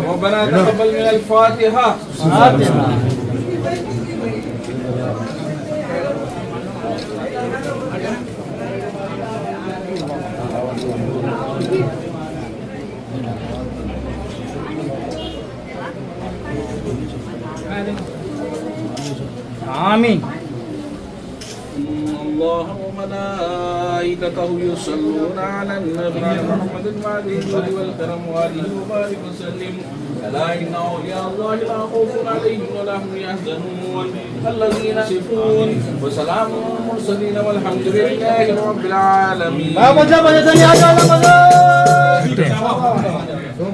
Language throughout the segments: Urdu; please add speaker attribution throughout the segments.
Speaker 1: ربنا تقبل من الفاتحة.
Speaker 2: آمین.
Speaker 1: الله وملائكته يصلون على النبي محمد وعلى آله والكرم وآله وبارك وسلم. ألا إن أولياء الله لا خوف عليهم ولا هم يحزنون الذين يصفون وسلام على المرسلين والحمد لله رب العالمين.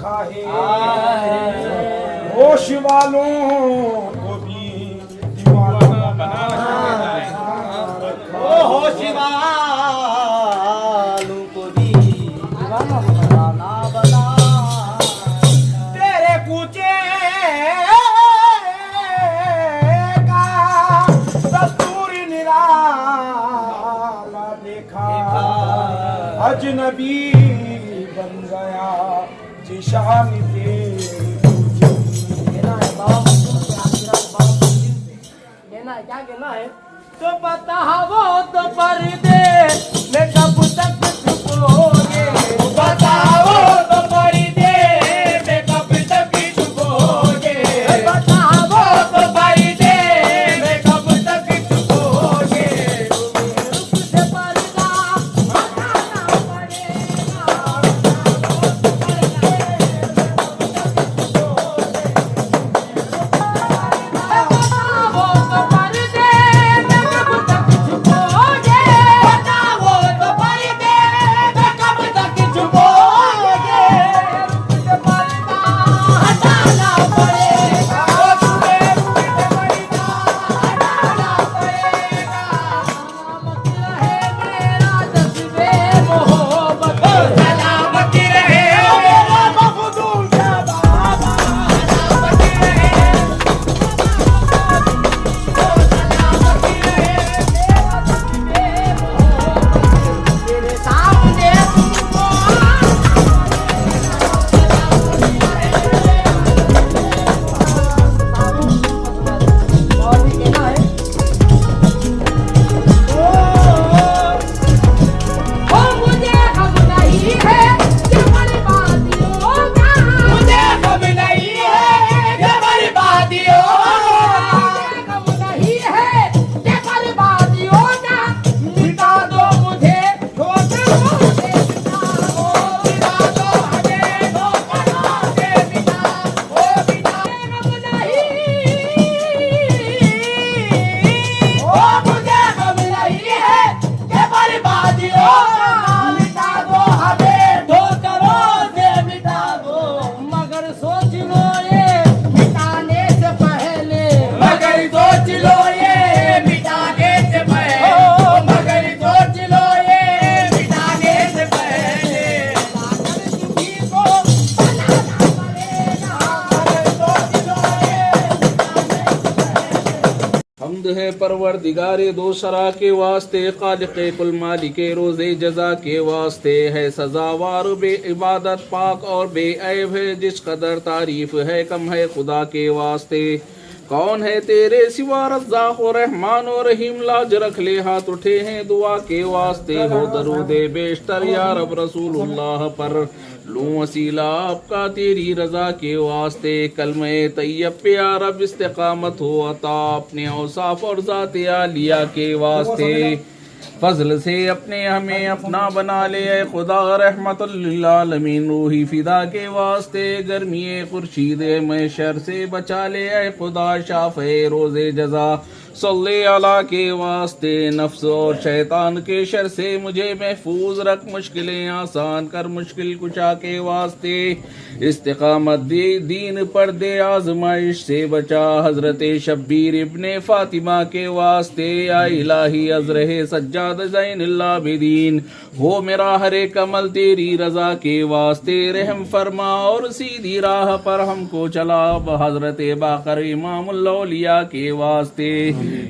Speaker 2: دیکھا ہے ہوش والوں کو بھی دیوانہ بنا ہوش والوں کو بھی دیوانہ بنا تیرے کوچے کا دستور نرالا دیکھا اجنبی بن گیا چشام کیا کہنا ہے تو پتا وہ تو پردے میں کب تک چھپو گے بتاؤ تو پردے میں کب تک چھپو گے بتاؤ تو پردے میں کب تک چھپو گے رخ سے پردہ ہٹانا پڑے گا
Speaker 1: ہے پروردگار دوسرا کے واسطے، خالق کل مالک روز جزا کے واسطے ہے، سزاوار بے عبادت پاک اور بے عیب ہے، جس قدر تعریف ہے کم ہے خدا کے واسطے۔ کون ہے تیرے سوا رزاق و رحمان و رحیم، لاج رکھ لے ہاتھ اٹھے ہیں دعا کے واسطے، ہو درود بیشتر یا رب رسول اللہ پر، لوں وسیلہ آپ کا تیری رضا کے واسطے، کلمہ طیب پہ یا رب استقامت ہو عطا، اپنے اوصاف اور ذات عالیہ کے واسطے، فضل سے اپنے ہمیں اپنا بنا لے اے خدا، رحمت للعالمین روحی فدا کے واسطے، گرمی خورشید محشر سے بچا لے اے خدا، شافع روز جزا صلی اللہ کے واسطے، نفس اور شیطان کے شر سے مجھے محفوظ رکھ، مشکلیں آسان کر مشکل کشا کے واسطے، استقامت دے دین پر دے آزمائش سے بچا، حضرت شبیر ابن فاطمہ کے واسطے، یا الہی ازرہ سجاد زین العابدین، ہو میرا ہر ایک عمل تیری رضا کے واسطے، رحم فرما اور سیدھی راہ پر ہم کو چلا، حضرت باقر امام الاولیاء کے واسطے،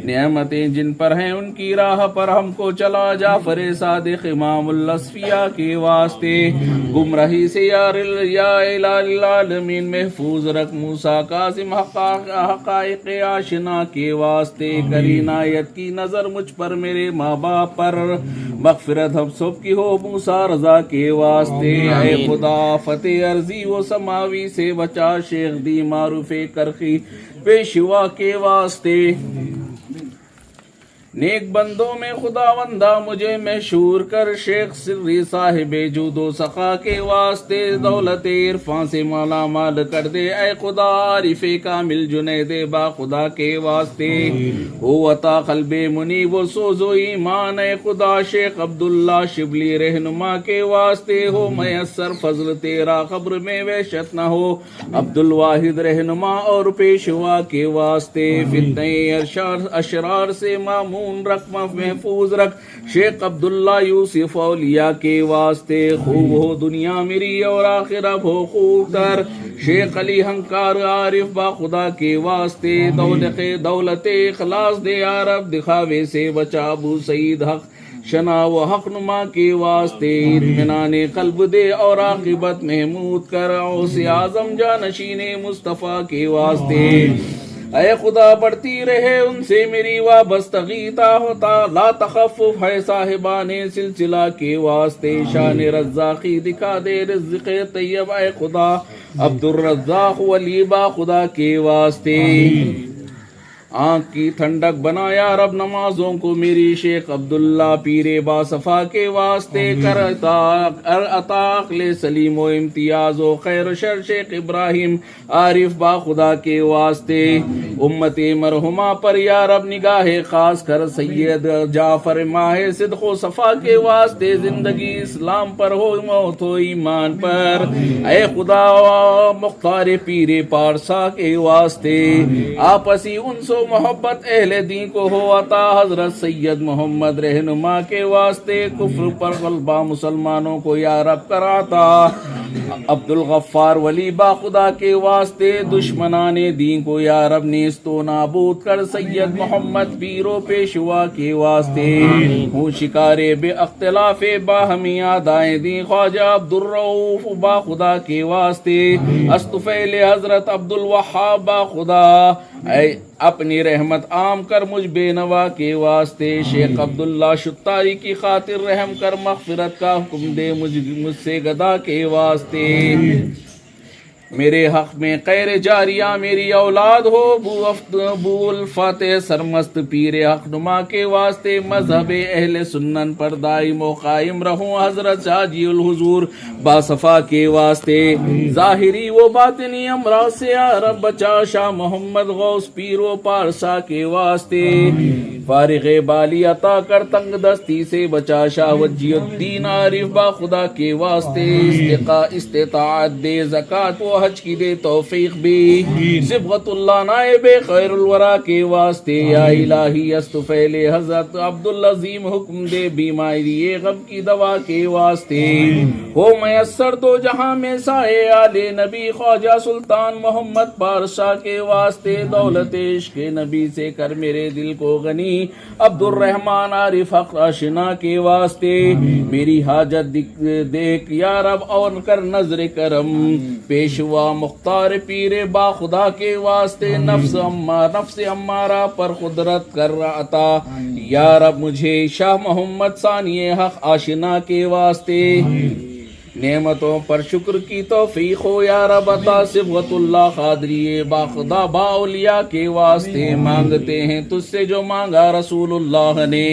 Speaker 1: نعمتیں جن پر ہیں ان کی راہ پر ہم کو چلا، جعفر صادق امام الاصفیاء کے واسطے، گمراہی سے یا الہ العالمین محفوظ رکھ، موسیٰ کاظم حقائق آشنا کے واسطے، کری عنایت کی نظر مجھ پر میرے ماں باپ پر، مغفرت ہم سب کی ہو موسیٰ رضا کے واسطے، اے خدا فتح ارضی و سماوی سے بچا، شیخ دی معروف کرخی پیشوا کے واسطے، نیک بندوں میں خداوندہ مجھے مشہور کر، شیخ سری صاحب جود و سخا کے واسطے دولت عرفان سے مالا مال کر دے، اے خدا عارف کامل جنید با خدا کے واسطے ہو عطا قلب منیب و سوز و ایمان، اے خدا شیخ عبداللہ شبلی رہنما کے واسطے ہو میسر فضل تیرا، قبر میں وحشت نہ ہو عبد الواحد رہنما اور پیشوا کے واسطے، فتنہ اشرار سے معمول رکھ محفوظ رکھ، شیخ عبداللہ یوسف اولیاء کے واسطے خوب ہو دنیا میری اور آخرت ہو خوب تر، شیخ علی ہنکار عارف با خدا کے واسطے دولت اخلاص دے یا رب، دکھاوے سے بچا ابو سعید حق شنا و حق نما کے واسطے، اطمینان قلب دے اور عاقبت محمود کر، غوث اعظم جانشین مصطفیٰ کے واسطے، اے خدا بڑھتی رہے ان سے میری وابستگی تا ہوتا، لا تخفف ہے صاحبان سلسلہ کے واسطے، شان رزاقی دکھا دے رزق طیب، اے خدا عبد الرزاق ولی با خدا کے واسطے، آنکھ کی ٹھنڈک بنا یا رب نمازوں کو میری، شیخ عبداللہ پیر باصفا کے واسطے کر عطا عقل سلیم و امتیاز و خیر شر، شیخ ابراہیم عارف با خدا کے واسطے امت مرحومہ پر یا رب نگاہ خاص کر، سید جعفر ماہ صدق و صفا کے واسطے زندگی اسلام پر ہو موت و ایمان پر، اے خدا مختار پیر پارسا کے واسطے آپسی انس و محبت اہل دین کو ہو عطا، حضرت سید محمد رہنما کے واسطے کفر پر غلبہ مسلمانوں کو یا رب کراتا، عبد الغفار ولی با خدا کے واسطے دشمنان دین کو یا رب نیست و نابود کر، سید محمد پیرو پیشوا کے واسطے ہوں شکارے بے اختلاف باہمی آدائیں دین، خواجہ عبد الرؤوف با خدا کے واسطے استفیل حضرت عبد الوہاب با خدا، اے اپنی رحمت عام کر مجھ بے نوا کے واسطے، شیخ عبداللہ شتاری کی خاطر رحم کر، مغفرت کا حکم دے مجھ سے گدا کے واسطے، میرے حق میں خیر جاریہ میری اولاد ہو، بو الفاتح سرمست پیر حق نما کے واسطے، مذہب اہل سنن پر دائم و قائم رہوں، حضرت حاجی الحضور باصفا کے واسطے، ظاہری و باطنی امراض سے یا رب بچا، شاہ محمد غوث پیر و پارسا کے واسطے، فارغ بالی عطا کر، تنگ دستی سے بچا، شاہ وجی الدین عارف با خدا کے واسطے، استطاعت دے، زکوٰۃ و حج کی دے توفیق بھی، صبغت اللہ نائب خیر الورا کے واسطے، یا الہی استفیل حضرت عبدالعظیم حکم دے، بیماری غم کی دوا کے واسطے ہو میسر دو جہاں میں سائے آل نبی، خواجہ سلطان محمد پارسا کے واسطے، دولت عشق نبی سے کر میرے دل کو غنی، عبد الرحمن عارف حق آشنا کے واسطے، میری حاجت دیکھ یا رب اور کر نظر کرم، پیشوا مختار پیر با خدا کے واسطے، نفس امارہ پر قدرت کر عطا یا رب مجھے، شاہ محمد ثانی حق آشنا کے واسطے، نعمتوں پر شکر کی توفیق ہو یا رب عطا، صبغت اللہ قادری با خدا با اولیاء کے واسطے، مانگتے ہیں تجھ سے جو مانگا رسول اللہ نے،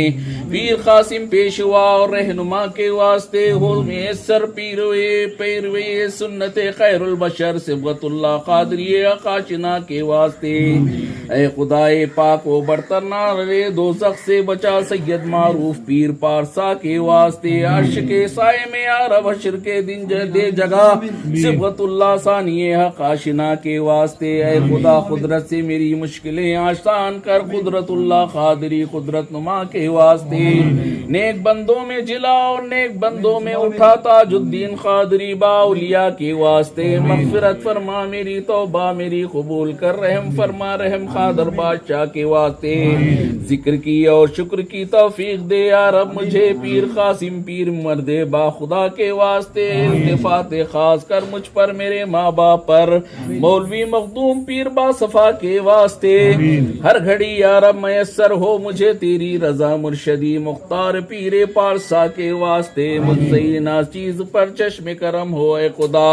Speaker 1: پیر قاسم پیشوا اور رہنما کے واسطے ہو میسر، پیروے سنت خیر البشر صبغت اللہ قادری آشنا کے واسطے، اے خدائے پاک و برتر نارے دوزخ سے بچا، سید معروف پیر پارسا کے واسطے، عرش کے سائے میں یا رب حشر کے دن دے جگہ، صبغت اللہ ثانی حق آشنا کے واسطے، اے خدا قدرت سے میری مشکلیں آسان کر، قدرت اللہ قادری قدرت نما کے واسطے، نیک بندوں میں جلا اور نیک بندوں میں اٹھا، تاج الدین قادری با اولیاء کے واسطے، مغفرت فرما میری توبہ میری قبول کر، رحم فرما رحم قادر بادشاہ کے واسطے، ذکر کی اور شکر کی توفیق دے یا رب مجھے، پیر قاسم پیر مرد با خدا کے واسطے، التفات خاص کر مجھ پر میرے ماں باپ پر، مولوی مخدوم پیر باصفا کے واسطے، ہر گھڑی یا رب میسر ہو مجھے تیری رضا، مرشدی بھی مختار پیر پارسا کے واسطے مجھ سے یہ ناچیز پر چشم کرم ہو اے خدا،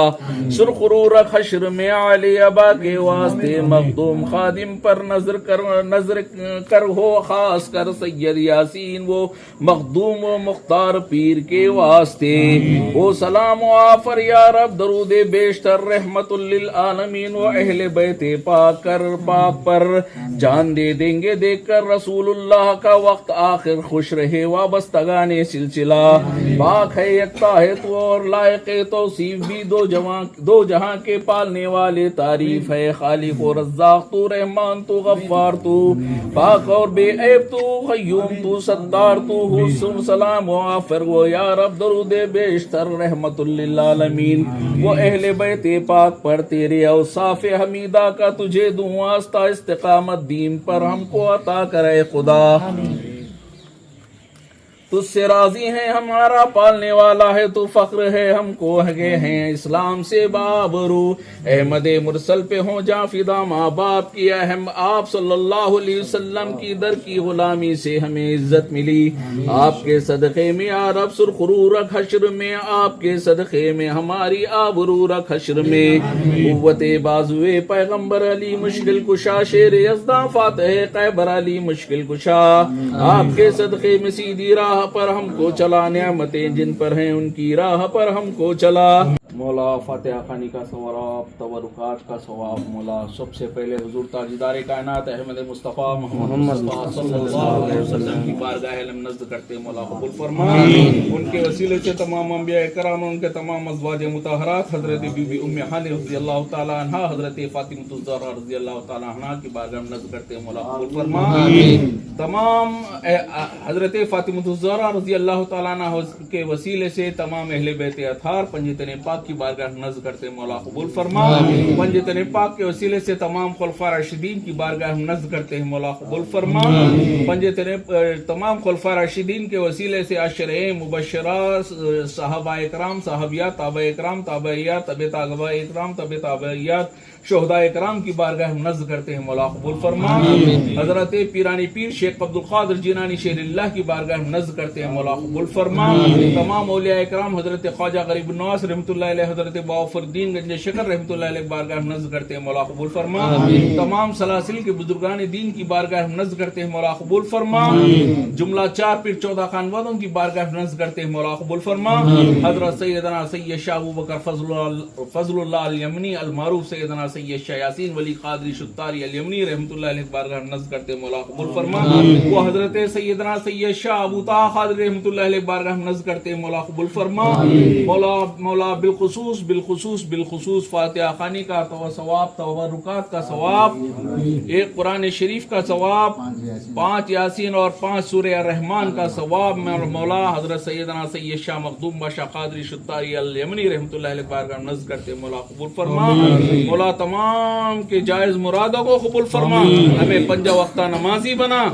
Speaker 1: سرخرور حشر میں علی ابا کے واسطے مخدوم خادم پر نظر کر ہو، خاص کر سید یاسین وہ مخدوم و مختار پیر کے واسطے وہ سلام و آفر یا رب درود بیشتر رحمت للعالمین و اہل بیت پاک پر جان دے دیں گے دیکھ کر رسول اللہ کا وقت آخر، خوش رہے وابستگان سلسلہ، پاک ہے یکتا ہے تو اور لائق توصیف بھی، دو جہاں کے پالنے والے تعریف ہے، خالق و رزاق تو، رحمان تو، غفار تو، پاک اور بے عیب تو، قیوم تو، ستار تو، حسن سلام و آفر وہ یا رب درود بیشتر رحمت للعالمین وہ اہل بیت پاک پر تیرے اوصاف حمیدہ کا تجھے دوں واسطہ، استقامت دین پر ہم کو عطا کرے خدا، تجھ سے راضی ہیں ہمارا پالنے والا ہے تو، فخر ہے ہم کو ہے ہیں اسلام سے بابرو، احمد مرسل پہ ہوں جاں فدا ماں باپ کی، اہم آپ صلی اللہ علیہ وسلم کی در کی غلامی سے ہمیں عزت ملی، آپ کے صدقے میں یا رب سرخرو رکھ حشر میں، آپ کے صدقے میں ہماری آبرو رکھ حشر میں، قوت بازوے پیغمبر علی مشکل کشا، شیر یزداں فاتح قیبر علی مشکل کشا، آپ کے صدقے میں سیدھی راہ پر ہم کو چلا، نعمتیں جن پر ہیں ان کی راہ پر ہم کو چلا، مولا فاتحہ خوانی کا ثواب، تبرکات کا ثواب، مولا سب سے پہلے حضور تاجدار کائنات احمد مصطفیٰ محمد مصطفیٰ صلی اللہ علیہ وسلم کی بارگاہ علم نزد کرتے مولا قبول فرما، ان کے وسیلے سے تمام انبیاء کرام، ان کے تمام ازواج مطہرات، حضرت بی بی ام ہانی رضی اللہ تعالی عنہا، حضرت فاطمہ الزہرا رضی اللہ تعالی عنہا کی بارگاہ نزد کرتے مولا قبول فرما، تمام حضرت فاطمہ الزہرا رضی اللہ تعالی عنہ کے وسیلے سے تمام اہل بیت اطہار پنجتن پاک کی بارگاہ نزد کرتے مولا قبول فرما، پنجتن پاک کے وسیلے سے تمام خلفاء راشدین کی بارگاہ نزد کرتے ہیں مولا قبول فرما، تمام خلفاء راشدین کے وسیلے سے عشرہ مبشرہ، صحابہ اکرام، صحابیات، تابع اکرام، تابعیات، طب تابع اکرام، طب تابعیات، شہداء اکرام کی بارگاہ نزد کرتے ہیں مولا قبول فرما، حضرت پیرانی پیر شیخ عبدالقادر جیلانی شیر اللہ کی بارگاہ نزد کرتے ہیں مولا قبول فرما، تمام اولیاء اکرام، حضرت خواجہ غریب نواز رحمۃ اللہ علیہ، حضرت باوفر الدین گنج شکر رحمۃ اللہ علیہ بارگاہ نزد کرتے ہیں مولا قبول فرما، تمام سلاسل کے بزرگان دین کی بارگاہ نزد کرتے ہیں مولا قبول فرما، جملہ 4 پیر 14 خانوادوں کی بارگاہ نزد کرتے ہیں مولا قبول فرما، حضرت سیدنا سید شاہ ابوبکر فضل اللہ الیمنی المعروف، سیدنا سید شاہ یاسین ولی قادری شتاری الیمنی رحمۃ اللہ علیہ بارگاہ نزد کرتے مولا قبول فرما، وہ حضرت سیدنا سید شاہ ابو طاہر قادری رحمۃ اللہ علیہ بارگاہ نزد کرتے مولا قبول فرما، مولا بالخصوص فاتحہ خوانی کا ثواب، تبرکات کا ثواب، ایک قرآن شریف کا ثواب، 5 یاسین اور 5 سورہ الرحمن کا ثواب، مولا حضرت سیدنا سید شاہ مخدوم بادشاہ قادری شتاری الیمنی رحمۃ اللہ علیہ بارگاہ نزد کرتے مولا قبول فرما، مولا تمام کے جائز مرادوں کو قبول فرما، ہمیں 5 وقتہ نمازی بنا،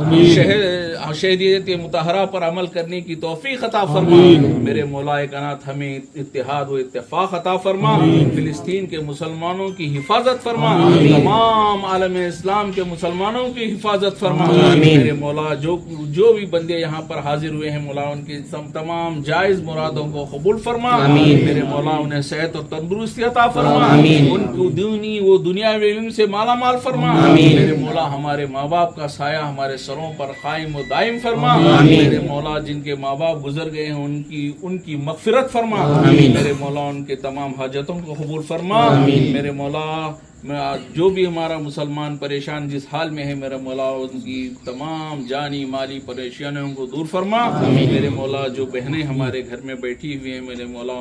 Speaker 1: شہریت مطہرہ پر عمل کرنے کی توفیق عطا فرما، میرے مولا کائنات ہمیں اتحاد و اتفاق عطا فرما، فلسطین کے مسلمانوں کی حفاظت فرما، تمام عالم اسلام کے مسلمانوں کی حفاظت فرما، میرے مولا جو بھی بندے یہاں پر حاضر ہوئے ہیں مولا ان کی تمام جائز مرادوں کو قبول فرما، میرے مولا انہیں صحت اور تندرستی عطا فرما، ان کو دینی و دنیاوی علم سے مالا مال فرما، میرے مولا ہمارے ماں باپ کا سایہ ہمارے سروں پر قائم و دائم فرما، میرے مولا جن کے ماں باپ گزر گئے ہیں ان کی مغفرت فرما، میرے مولا ان کے تمام حاجتوں کو قبول فرما، میرے مولا جو بھی ہمارا مسلمان پریشان جس حال میں ہے میرے مولا ان کی تمام جانی مالی پریشانیوں کو دور فرما، میرے مولا جو بہنیں ہمارے گھر میں بیٹھی ہوئی ہیں میرے مولا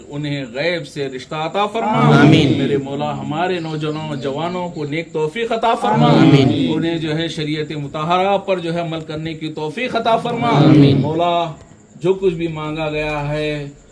Speaker 1: انہیں غیب سے رشتہ عطا فرما، میرے مولا ہمارے نوجوانوں کو نیک توفیق عطا فرما، انہیں جو ہے شریعت مطہرہ پر جو ہے عمل کرنے کی توفیق عطا فرما، مولا جو کچھ بھی مانگا گیا ہے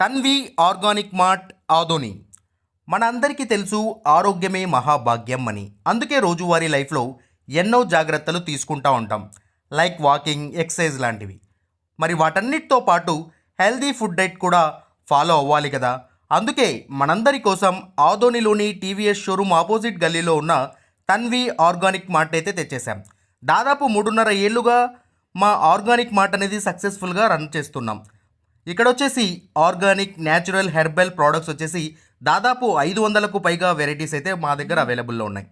Speaker 3: తన్వి ఆర్గానిక్ మార్ట్ ఆదోని. మనందరికీ తెలుసు ఆరోగ్యమే మహాభాగ్యం అని. అందుకే రోజువారీ లైఫ్లో ఎన్నో జాగ్రత్తలు తీసుకుంటూ ఉంటాం, లైక్ వాకింగ్, ఎక్సర్సైజ్ లాంటివి. మరి వాటన్నిటితో పాటు హెల్దీ ఫుడ్ డైట్ కూడా ఫాలో అవ్వాలి కదా. అందుకే మనందరి కోసం ఆదోనిలోని టీవీఎస్ షోరూమ్ ఆపోజిట్ గల్లీలో ఉన్న తన్వి ఆర్గానిక్ మార్ట్ అయితే తెచ్చేసాం. దాదాపు 3.5 ఏళ్ళుగా మా ఆర్గానిక్ మార్ట్ అనేది సక్సెస్ఫుల్గా రన్ చేస్తున్నాం. ఇక్కడ వచ్చేసి ఆర్గానిక్, న్యాచురల్, హెర్బల్ ప్రోడక్ట్స్ వచ్చేసి దాదాపు 500కు పైగా వెరైటీస్ అయితే మా దగ్గర అవైలబుల్లో ఉన్నాయి.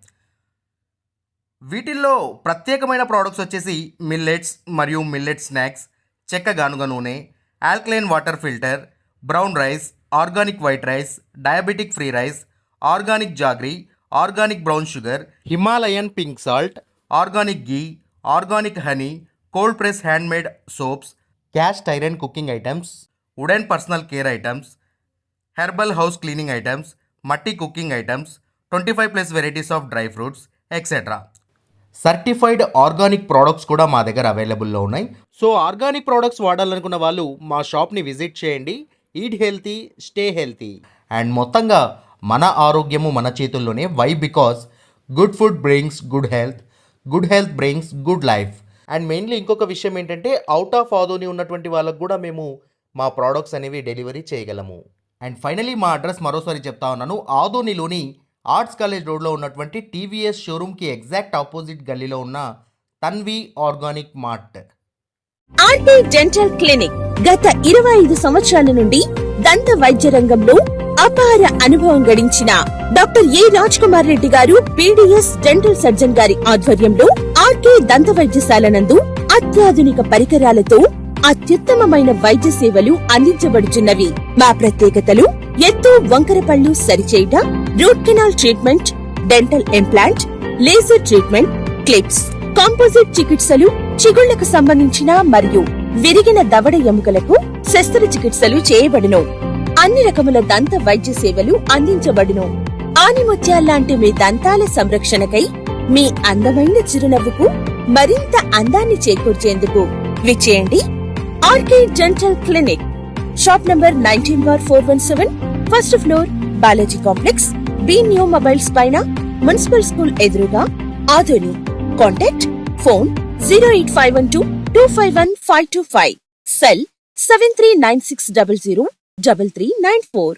Speaker 3: వీటిల్లో ప్రత్యేకమైన ప్రోడక్ట్స్ వచ్చేసి మిల్లెట్స్ మరియు మిల్లెట్ స్నాక్స్, చెక్క గానుగ నూనె, alkaline water filter, brown rice, organic white rice, diabetic free rice, organic jaggery, organic brown sugar, Himalayan pink salt, organic ghee, organic honey, cold press handmade soaps, cast iron cooking items, wooden personal care items, herbal house cleaning items, మట్టి cooking items, 25+ varieties of dry fruits etcetera. Certified organic products కూడా మా దగ్గర అవైలబుల్లో ఉన్నాయి. సో ఆర్గానిక్ ప్రోడక్ట్స్ వాడాలనుకున్న వాళ్ళు మా షాప్ని విజిట్ చేయండి. Eat healthy, stay healthy. And మొత్తంగా మన ఆరోగ్యము మన చేతుల్లోనే. Why? Because good food brings good health brings good life. And mainly ఇంకొక విషయం ఏంటంటే అవుట్ ఆఫ్ ఆదోని ఉన్నటువంటి వాళ్ళకు కూడా మేము మా ప్రోడక్ట్స్ అనేవి డెలివరీ చేయగలము. అండ్ ఫైనలీ మా అడ్రస్ మరోసారి చెప్తా ఉన్నాను. ఆదోనిలోని ఆర్ట్స్ కాలేజ్ రోడ్లో ఉన్నటువంటి టీవీఎస్ షోరూమ్కి ఎగ్జాక్ట్ ఆపోజిట్ గల్లీలో ఉన్న Tanvi organic mart.
Speaker 4: RT dental clinic గత 25 సంవత్సరాల నుండి దంత వైద్య రంగంలో అపార అనుభవం గడించిన డాక్టర్ ఏ రాజ్ కుమార్ రెడ్డి గారు పీడీఎస్ డెంటల్ సర్జన్ గారి ఆధ్వర్యంలో ఆర్కే దంత వైద్యశాల నందు అత్యాధునిక పరికరాలతో అత్యుత్తమమైన వైద్య సేవలు అందించబడుచున్నవి. మా ప్రత్యేకతలు: ఎత్తు వంకర పళ్ళు సరిచేయుట, root canal treatment, dental implant, laser treatment, clips, composite చికిత్సలు, చిగుళ్లకు సంబంధించిన మరియు విరిగిన దవడ ఎముకలకు శస్త్రచికిత్సలు చేయబడును. అన్ని రకముల దంత వైద్య సేవలు అందించబడును. ఆనిముత్యాల్లాంటి మీ దంతాల సంరక్షణకై మీ అందమైన చిరునవ్వుకు మరింత అందాన్ని చేకూర్చేందుకు విచ్చేయండి RK dental clinic. Shop number 19/417, first floor, Balaji complex, B new mobiles పైన, మున్సిపల్ స్కూల్ ఎదురుగా, ఆదోని. Contact phone 08512251525, cell 7396003394.